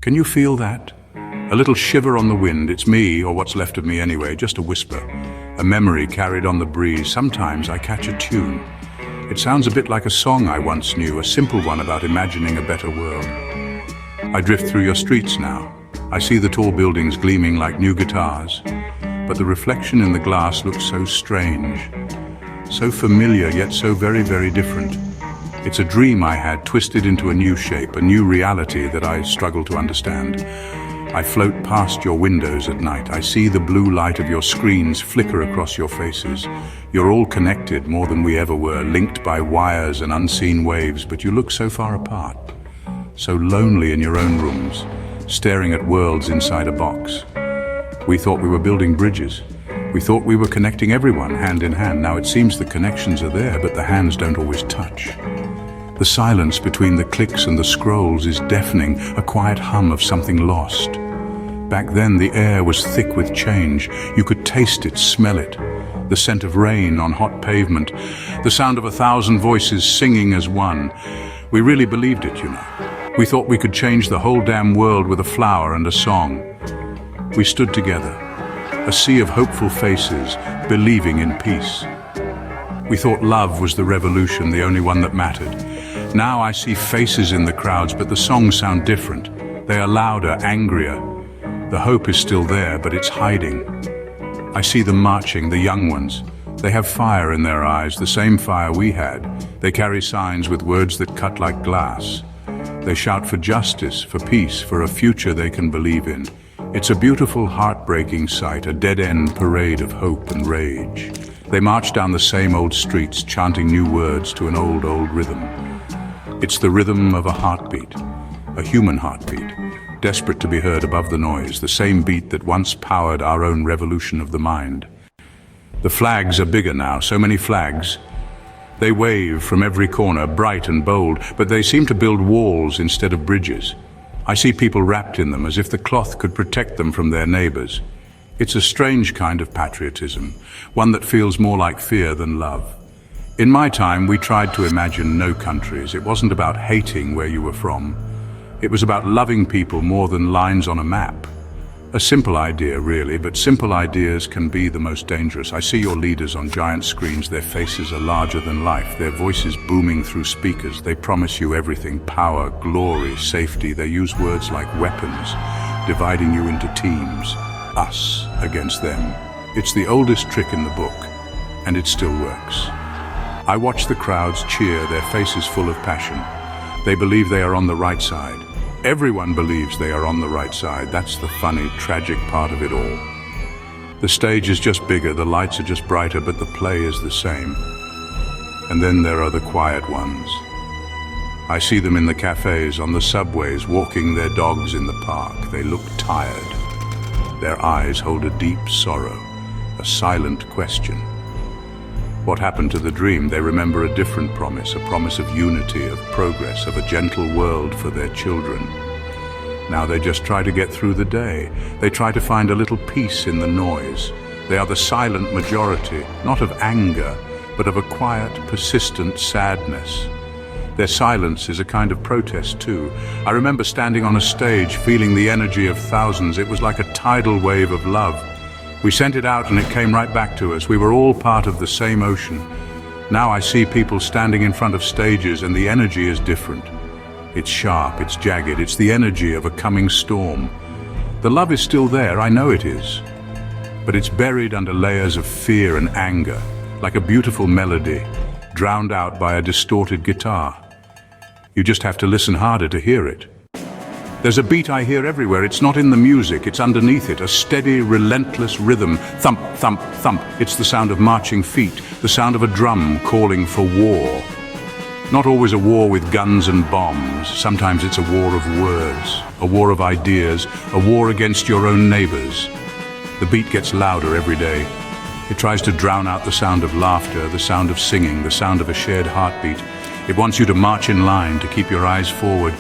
Can you feel that? A little shiver on the wind. It's me, or what's left of me anyway, just a whisper. A memory carried on the breeze. Sometimes I catch a tune. It sounds a bit like a song I once knew, a simple one about imagining a better world. I drift through your streets now. I see the tall buildings gleaming like new guitars. But the reflection in the glass looks so strange. So familiar, yet so very, very different. It's a dream I had, twisted into a new shape, a new reality that I struggle to understand. I float past your windows at night. I see the blue light of your screens flicker across your faces. You're all connected more than we ever were, linked by wires and unseen waves, but you look so far apart. So lonely in your own rooms, staring at worlds inside a box. We thought we were building bridges. We thought we were connecting everyone hand in hand. Now it seems the connections are there, but the hands don't always touch. The silence between the clicks and the scrolls is deafening, a quiet hum of something lost. Back then the air was thick with change. You could taste it, smell it. The scent of rain on hot pavement, the sound of 1,000 voices singing as one. We really believed it, you know. We thought we could change the whole damn world with a flower and a song. We stood together, a sea of hopeful faces, believing in peace. We thought love was the revolution, the only one that mattered. Now I see faces in the crowds, but the songs sound different. They are louder, angrier. The hope is still there, but it's hiding. I see them marching, the young ones. They have fire in their eyes, the same fire we had. They carry signs with words that cut like glass. They shout for justice, for peace, for a future they can believe in. It's a beautiful, heartbreaking sight, a dead-end parade of hope and rage. They march down the same old streets, chanting new words to an old, old rhythm. It's the rhythm of a heartbeat, a human heartbeat, desperate to be heard above the noise, the same beat that once powered our own revolution of the mind. The flags are bigger now, so many flags. They wave from every corner, bright and bold, but they seem to build walls instead of bridges. I see people wrapped in them as if the cloth could protect them from their neighbors. It's a strange kind of patriotism, one that feels more like fear than love. In my time, we tried to imagine no countries. It wasn't about hating where you were from. It was about loving people more than lines on a map. A simple idea, really, but simple ideas can be the most dangerous. I see your leaders on giant screens. Their faces are larger than life, their voices booming through speakers. They promise you everything: power, glory, safety. They use words like weapons, dividing you into teams, us against them. It's the oldest trick in the book, and it still works. I watch the crowds cheer, their faces full of passion. They believe they are on the right side. Everyone believes they are on the right side. That's the funny, tragic part of it all. The stage is just bigger, the lights are just brighter, but the play is the same. And then there are the quiet ones. I see them in the cafes, on the subways, walking their dogs in the park. They look tired. Their eyes hold a deep sorrow, a silent question. What happened to the dream? They remember a different promise, a promise of unity, of progress, of a gentle world for their children. Now they just try to get through the day. They try to find a little peace in the noise. They are the silent majority, not of anger, but of a quiet, persistent sadness. Their silence is a kind of protest too. I remember standing on a stage, feeling the energy of thousands. It was like a tidal wave of love. We sent it out and it came right back to us. We were all part of the same ocean. Now I see people standing in front of stages and the energy is different. It's sharp, it's jagged, it's the energy of a coming storm. The love is still there, I know it is. But it's buried under layers of fear and anger, like a beautiful melody, drowned out by a distorted guitar. You just have to listen harder to hear it. There's a beat I hear everywhere. It's not in the music, it's underneath it, a steady, relentless rhythm. Thump, thump, thump. It's the sound of marching feet, the sound of a drum calling for war. Not always a war with guns and bombs. Sometimes it's a war of words, a war of ideas, a war against your own neighbors. The beat gets louder every day. It tries to drown out the sound of laughter, the sound of singing, the sound of a shared heartbeat. It wants you to march in line, to keep your eyes forward,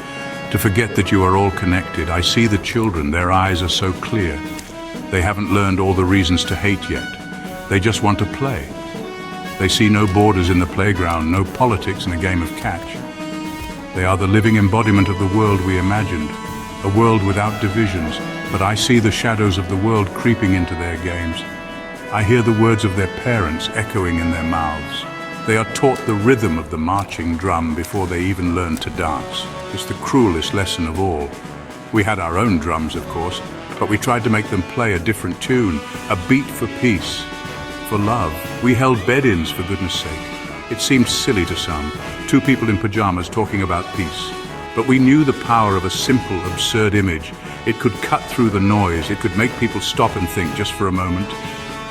to forget that you are all connected. I see the children, their eyes are so clear. They haven't learned all the reasons to hate yet. They just want to play. They see no borders in the playground, no politics in a game of catch. They are the living embodiment of the world we imagined. a world without divisions, but I see the shadows of the world creeping into their games. I hear the words of their parents echoing in their mouths. They are taught the rhythm of the marching drum before they even learn to dance. It's the cruelest lesson of all. We had our own drums, of course, but we tried to make them play a different tune, a beat for peace, for love. We held bed-ins, for goodness sake. It seemed silly to some, two people in pajamas talking about peace. But we knew the power of a simple, absurd image. It could cut through the noise. It could make people stop and think just for a moment.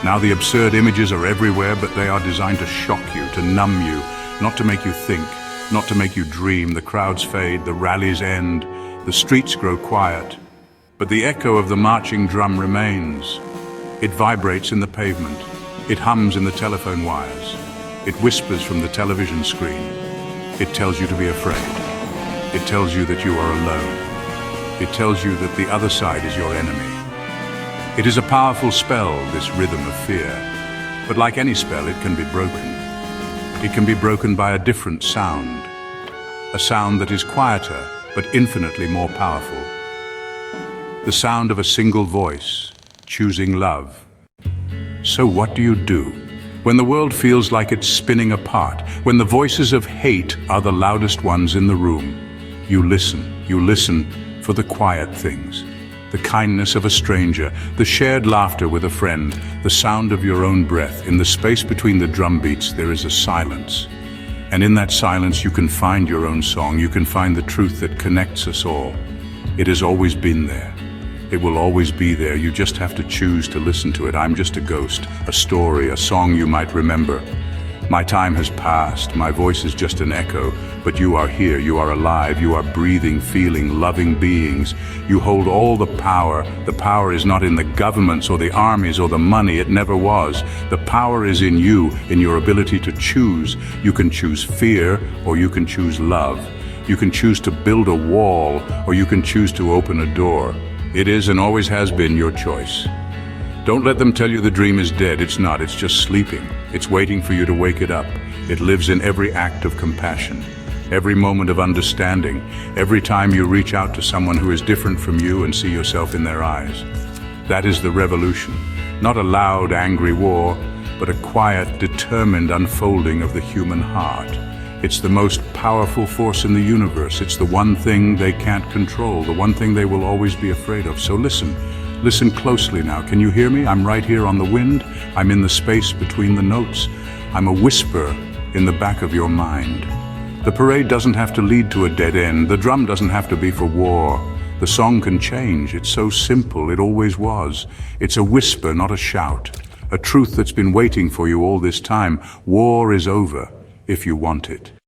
Now the absurd images are everywhere, but they are designed to shock you, to numb you, not to make you think, not to make you dream. The crowds fade, the rallies end, the streets grow quiet. But the echo of the marching drum remains. It vibrates in the pavement. It hums in the telephone wires. It whispers from the television screen. It tells you to be afraid. It tells you that you are alone. It tells you that the other side is your enemy. It is a powerful spell, this rhythm of fear. But like any spell, it can be broken. It can be broken by a different sound. A sound that is quieter, but infinitely more powerful. The sound of a single voice, choosing love. So what do you do? When the world feels like it's spinning apart, when the voices of hate are the loudest ones in the room, you listen for the quiet things, the kindness of a stranger, the shared laughter with a friend, the sound of your own breath. In the space between the drum beats, there is a silence. And in that silence, you can find your own song. You can find the truth that connects us all. It has always been there. It will always be there. You just have to choose to listen to it. I'm just a ghost, a story, a song you might remember. My time has passed. My voice is just an echo, but you are here. You are alive. You are breathing, feeling, loving beings. You hold all the power. The power is not in the governments or the armies or the money. It never was. The power is in you, in your ability to choose. You can choose fear, or you can choose love. You can choose to build a wall, or you can choose to open a door. It is and always has been your choice. Don't let them tell you the dream is dead. It's not. It's just sleeping. It's waiting for you to wake it up. It lives in every act of compassion, every moment of understanding, every time you reach out to someone who is different from you and see yourself in their eyes. That is the revolution. Not a loud, angry war, but a quiet, determined unfolding of the human heart. It's the most powerful force in the universe. It's the one thing they can't control, the one thing they will always be afraid of. So listen closely now. Can you hear me? I'm right here on the wind. I'm in the space between the notes. I'm a whisper in the back of your mind. The parade doesn't have to lead to a dead end. The drum doesn't have to be for war. The song can change. It's so simple. It always was. It's a whisper, not a shout. A truth that's been waiting for you all this time. War is over, if you want it.